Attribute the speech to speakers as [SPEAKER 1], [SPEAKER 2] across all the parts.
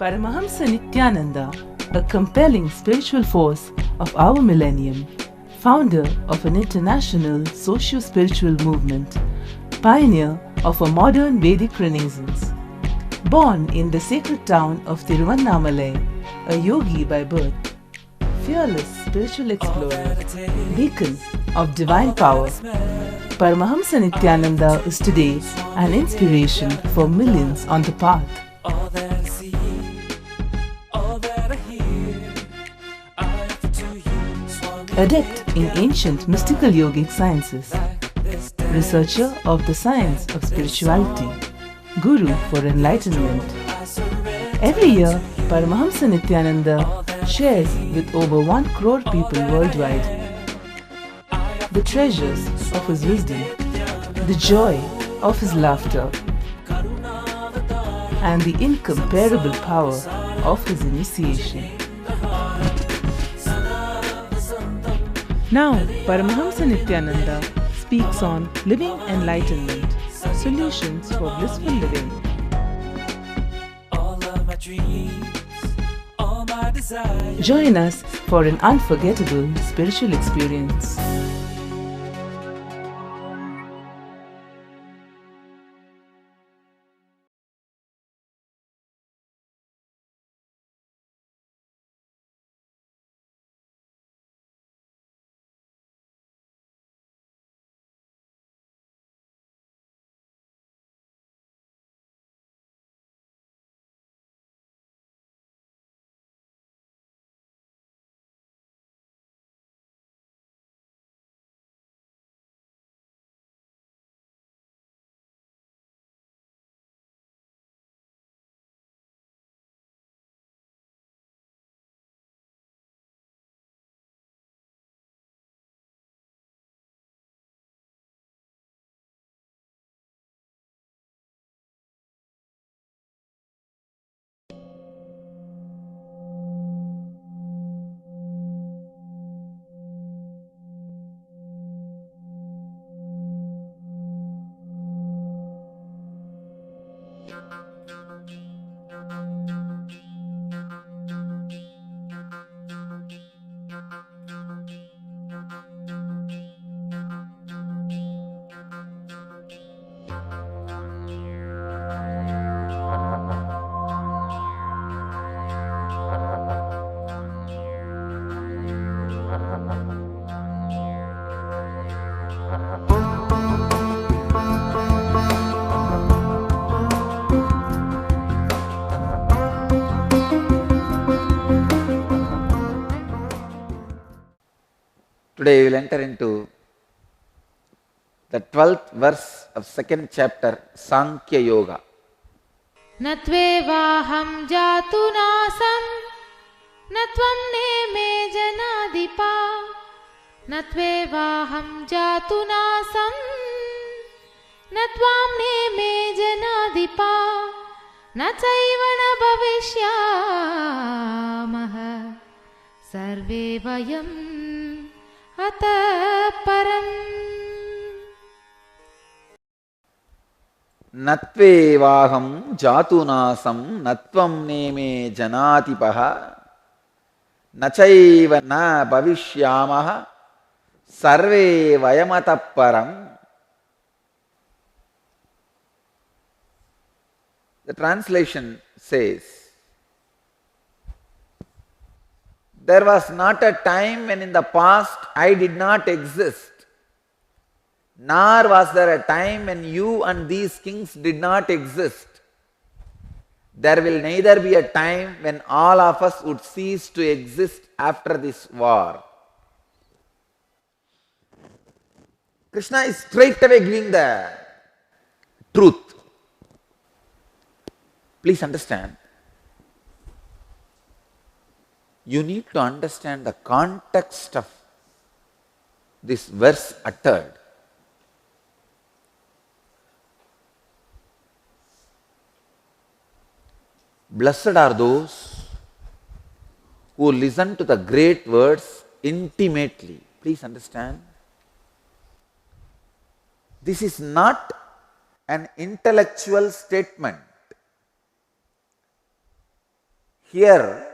[SPEAKER 1] Paramahamsa Nityananda, a compelling spiritual force of our millennium, founder of an international socio-spiritual movement, pioneer of a modern Vedic Renaissance. Born in the sacred town of Tiruvannamalai, a yogi by birth, fearless spiritual explorer, beacon of divine power, Paramahamsa Nityananda is today an inspiration for millions on the path. Adept in ancient mystical yogic sciences, researcher of the science of spirituality, guru for enlightenment. Every year, Paramahamsa Nityananda shares with over 1 crore people worldwide the treasures of his wisdom, the joy of his laughter, and the incomparable power of his initiation. Now, Paramahamsa Nityananda speaks on living enlightenment, solutions for blissful living. Join us for an unforgettable spiritual experience.
[SPEAKER 2] Today we will enter into the 12th verse of 2nd chapter, Sankhya Yoga.
[SPEAKER 3] Natvevaham jatu nasam natvam neme janadipa Natvevaham jatu nasam natvam neme janadipa Nachaivana bhavishyamaha sarve vayam ataparam
[SPEAKER 2] Natvevaham jatunasam natvam neme janatipaha nachaiva na bhavishyamaha sarve vayamataparam. The translation says, there was not a time when in the past I did not exist, nor was there a time when you and these kings did not exist. There will neither be a time when all of us would cease to exist after this war. Krishna is straight away giving the truth. Please understand. You need to understand the context of this verse uttered. Blessed are those who listen to the great words intimately. Please understand. This is not an intellectual statement. Here,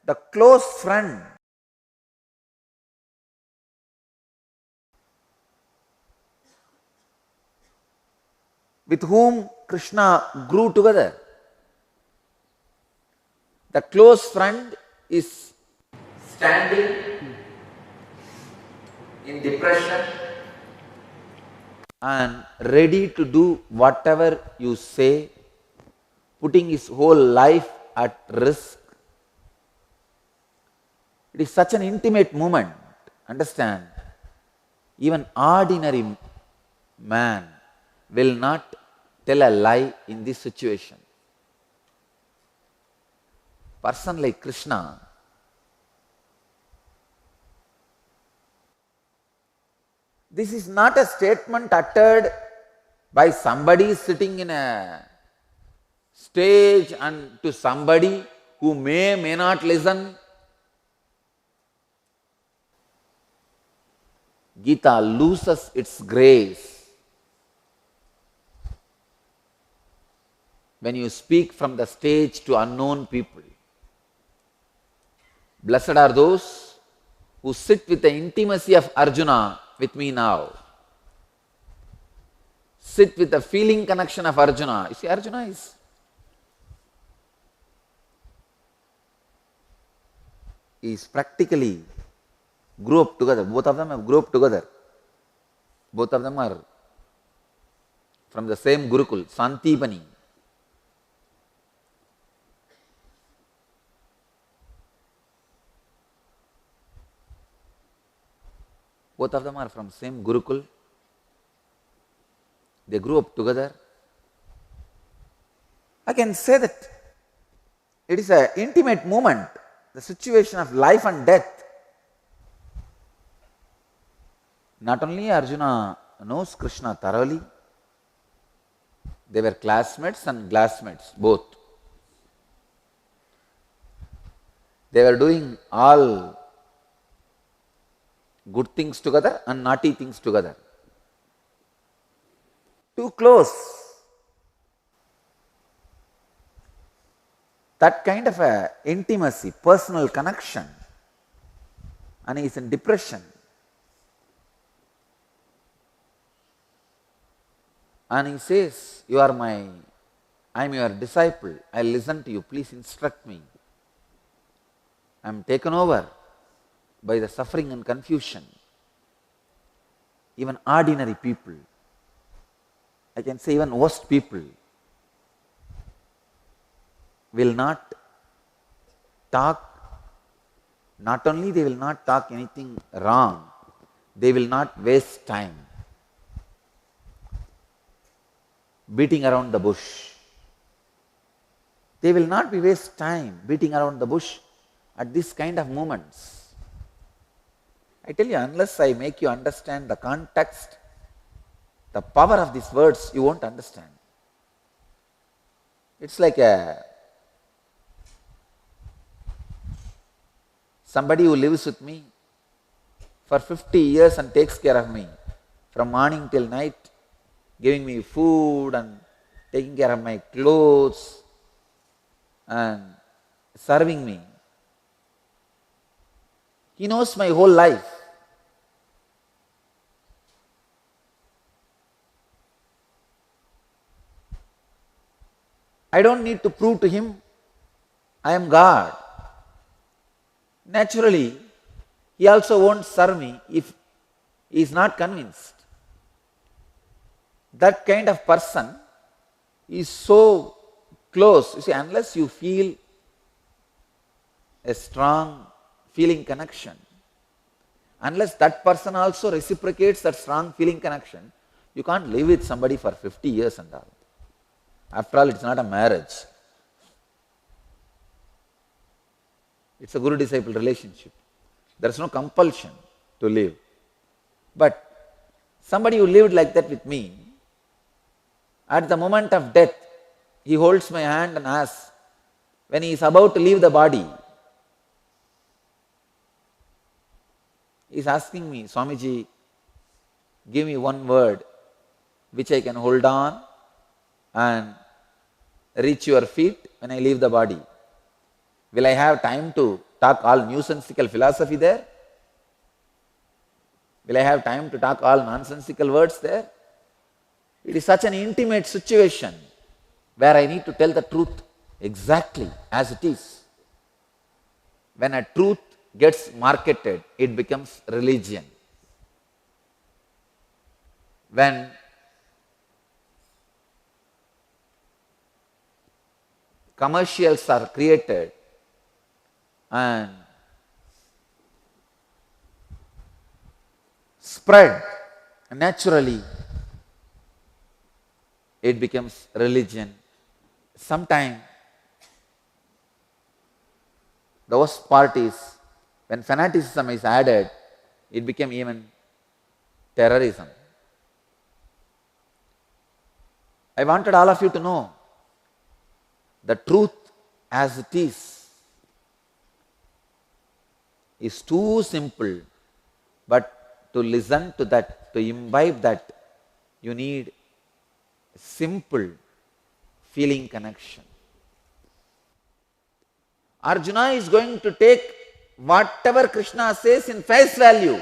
[SPEAKER 2] the close friend with whom Krishna grew together. The close friend is standing in depression and ready to do whatever you say, putting his whole life at risk. It is such an intimate moment. Understand? Even ordinary man will not tell a lie in this situation. Person like Krishna, this is not a statement uttered by somebody sitting in a stage and to somebody who may not listen. Gita loses its grace when you speak from the stage to unknown people. Blessed are those who sit with the intimacy of Arjuna with me now. Sit with the feeling connection of Arjuna. You see, Arjuna is practically grew up together. Both of them have grew up together. Both of them are from the same Gurukul, Santipani. Both of them are from same Gurukul. They grew up together. I can say that it is an intimate moment, the situation of life and death. Not only Arjuna knows Krishna thoroughly, they were classmates and glassmates, both. They were doing all good things together and naughty things together. Too close. That kind of a intimacy, personal connection, and he is in depression. And he says, I am your disciple, I will listen to you, please instruct me. I am taken over by the suffering and confusion. Even ordinary people, I can say even worst people, will not talk, not only they will not talk anything wrong, they will not waste time beating around the bush. They will not be waste time beating around the bush at this kind of moments. I tell you, unless I make you understand the context, the power of these words, you won't understand. It's like somebody who lives with me for 50 years and takes care of me from morning till night, giving me food and taking care of my clothes and serving me. He knows my whole life. I don't need to prove to him I am God. Naturally, he also won't serve me if he is not convinced. That kind of person is so close. You see, unless you feel a strong feeling connection, unless that person also reciprocates that strong feeling connection, you can't live with somebody for 50 years and all. After all, it's not a marriage. It's a guru-disciple relationship. There's no compulsion to live. But somebody who lived like that with me, at the moment of death, he holds my hand and asks, when he is about to leave the body, he is asking me, Swamiji, give me one word which I can hold on and reach your feet when I leave the body. Will I have time to talk all nuisansical philosophy there? Will I have time to talk all nonsensical words there? It is such an intimate situation where I need to tell the truth exactly as it is. When a truth gets marketed, it becomes religion. When commercials are created and spread naturally, it becomes religion. Sometimes the worst part is when fanaticism is added, it became even terrorism. I wanted all of you to know the truth as it is too simple, but to listen to that, to imbibe that, you need simple feeling connection. Arjuna is going to take whatever Krishna says in face value.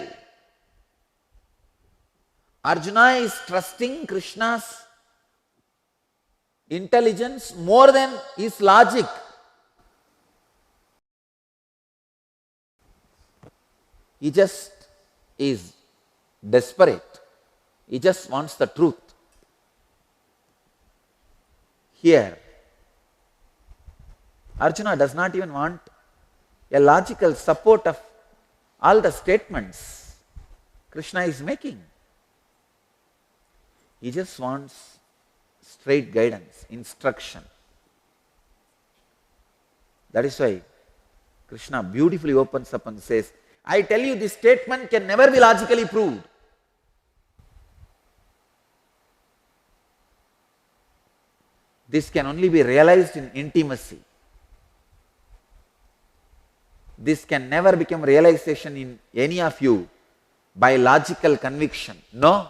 [SPEAKER 2] Arjuna is trusting Krishna's intelligence more than his logic. He just is desperate. He just wants the truth. Here, Arjuna does not even want a logical support of all the statements Krishna is making. He just wants straight guidance, instruction. That is why Krishna beautifully opens up and says, I tell you, this statement can never be logically proved. This can only be realized in intimacy. This can never become realization in any of you by logical conviction. No.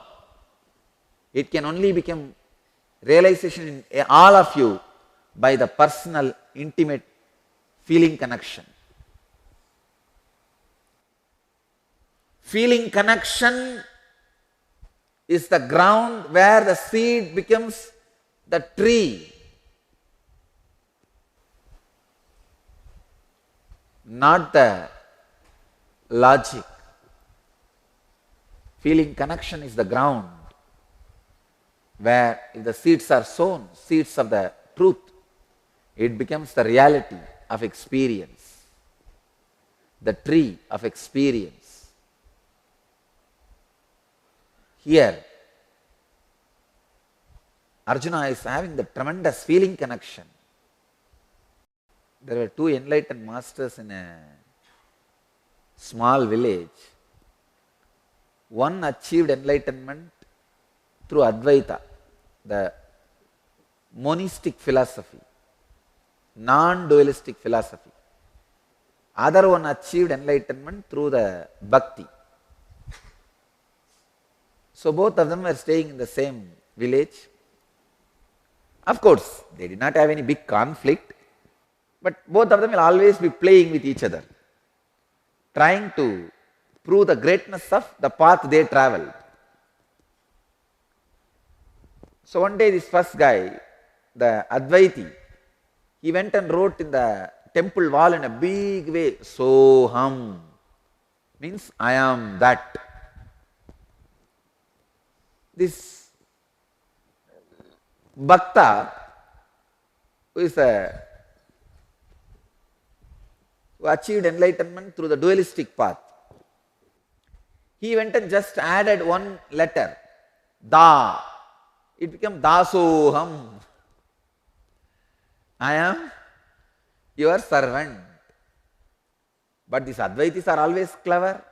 [SPEAKER 2] It can only become realization in all of you by the personal, intimate feeling connection. Feeling connection is the ground where the seed becomes the tree. Not the logic. Feeling connection is the ground where if the seeds are sown, seeds of the truth, it becomes the reality of experience, the tree of experience. Here, Arjuna is having the tremendous feeling connection. There were two enlightened masters in a small village. One achieved enlightenment through Advaita, the monistic philosophy, non-dualistic philosophy. Other one achieved enlightenment through the bhakti. So both of them were staying in the same village. Of course, they did not have any big conflict, but both of them will always be playing with each other, trying to prove the greatness of the path they travelled. So one day this first guy, the Advaiti, he went and wrote in the temple wall in a big way, Soham, means I am that. This Bhakta, who achieved enlightenment through the dualistic path, he went and just added one letter, Da. It became Dasoham. I am your servant. But these Advaitis are always clever.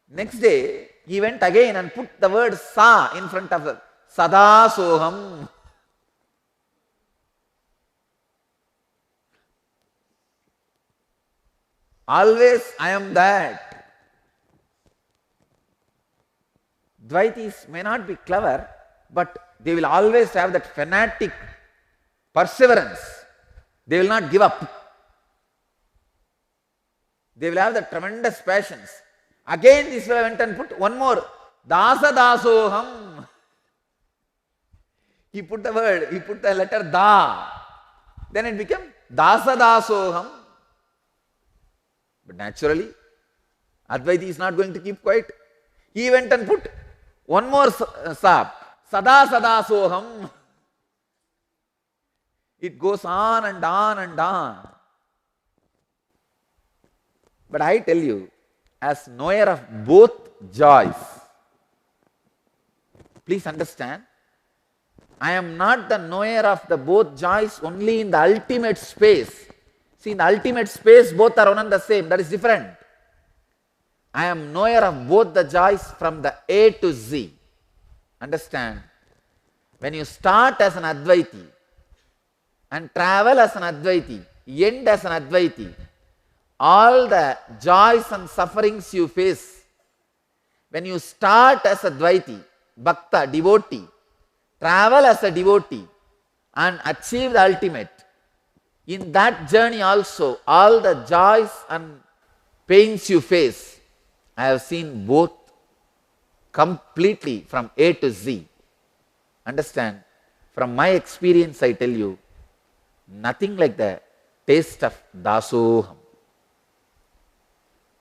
[SPEAKER 2] Next day, he went again and put the word Sa in front of the Sadasoham. Always I am that. Dvaitis may not be clever, but they will always have that fanatic perseverance. They will not give up. They will have the tremendous passions. Again this fellow went and put one more, Dasa Dasoham. He put the word, he put the letter Da. Then it became Dasa Dasoham. But naturally, Advaiti is not going to keep quiet. He went and put one more sap, Sada Sadasoham. It goes on and on and on. But I tell you, as knower of both joys, please understand, I am not the knower of the both joys only in the ultimate space. See, in the ultimate space, both are one and the same. That is different. I am knower of both the joys from the A to Z. Understand? When you start as an Advaiti and travel as an Advaiti, end as an Advaiti, all the joys and sufferings you face, when you start as a Dvaiti, Bhakta, devotee, travel as a devotee and achieve the ultimate, in that journey also, all the joys and pains you face, I have seen both completely from A to Z. Understand? From my experience, I tell you, nothing like the taste of Dasoham.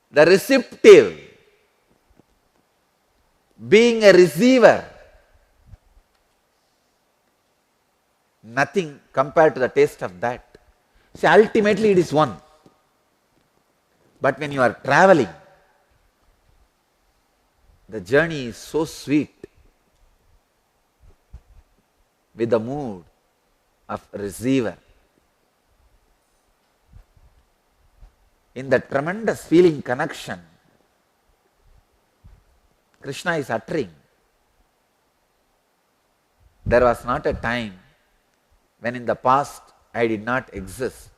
[SPEAKER 2] The receptive, being a receiver, nothing compared to the taste of that. See, ultimately it is one. But when you are traveling, the journey is so sweet with the mood of receiver. In the tremendous feeling connection, Krishna is uttering, there was not a time when in the past I did not exist.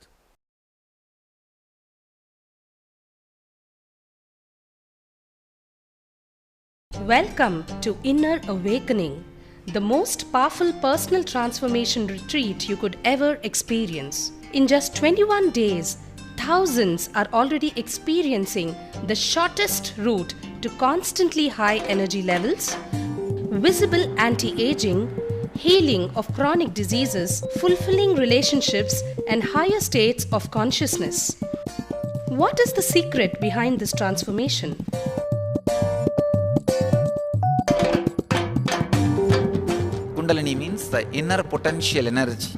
[SPEAKER 4] Welcome to Inner Awakening, the most powerful personal transformation retreat you could ever experience. In just 21 days, thousands are already experiencing the shortest route to constantly high energy levels, visible anti-aging, healing of chronic diseases, fulfilling relationships, and higher states of consciousness. What is the secret behind this transformation?
[SPEAKER 2] Kundalini means the inner potential energy.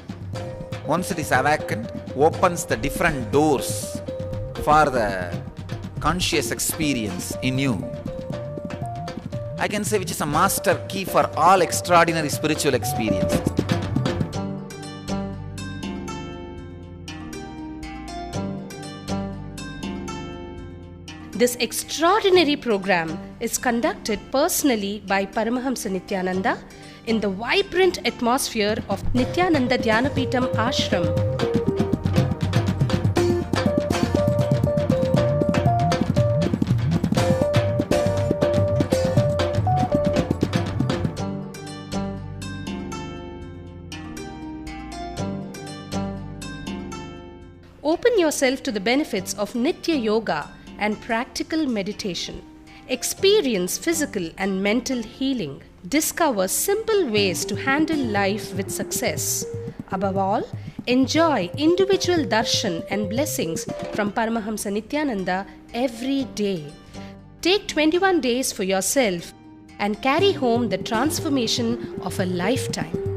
[SPEAKER 2] Once it is awakened, opens the different doors for the conscious experience in you. I can say which is a master key for all extraordinary spiritual experiences.
[SPEAKER 4] This extraordinary program is conducted personally by Paramahamsa Nityananda in the vibrant atmosphere of Nityananda Dhyanapitham Ashram. Open yourself to the benefits of Nitya Yoga and practical meditation. Experience physical and mental healing. Discover simple ways to handle life with success. Above all, enjoy individual darshan and blessings from Paramahamsa Nityananda every day. Take 21 days for yourself and carry home the transformation of a lifetime.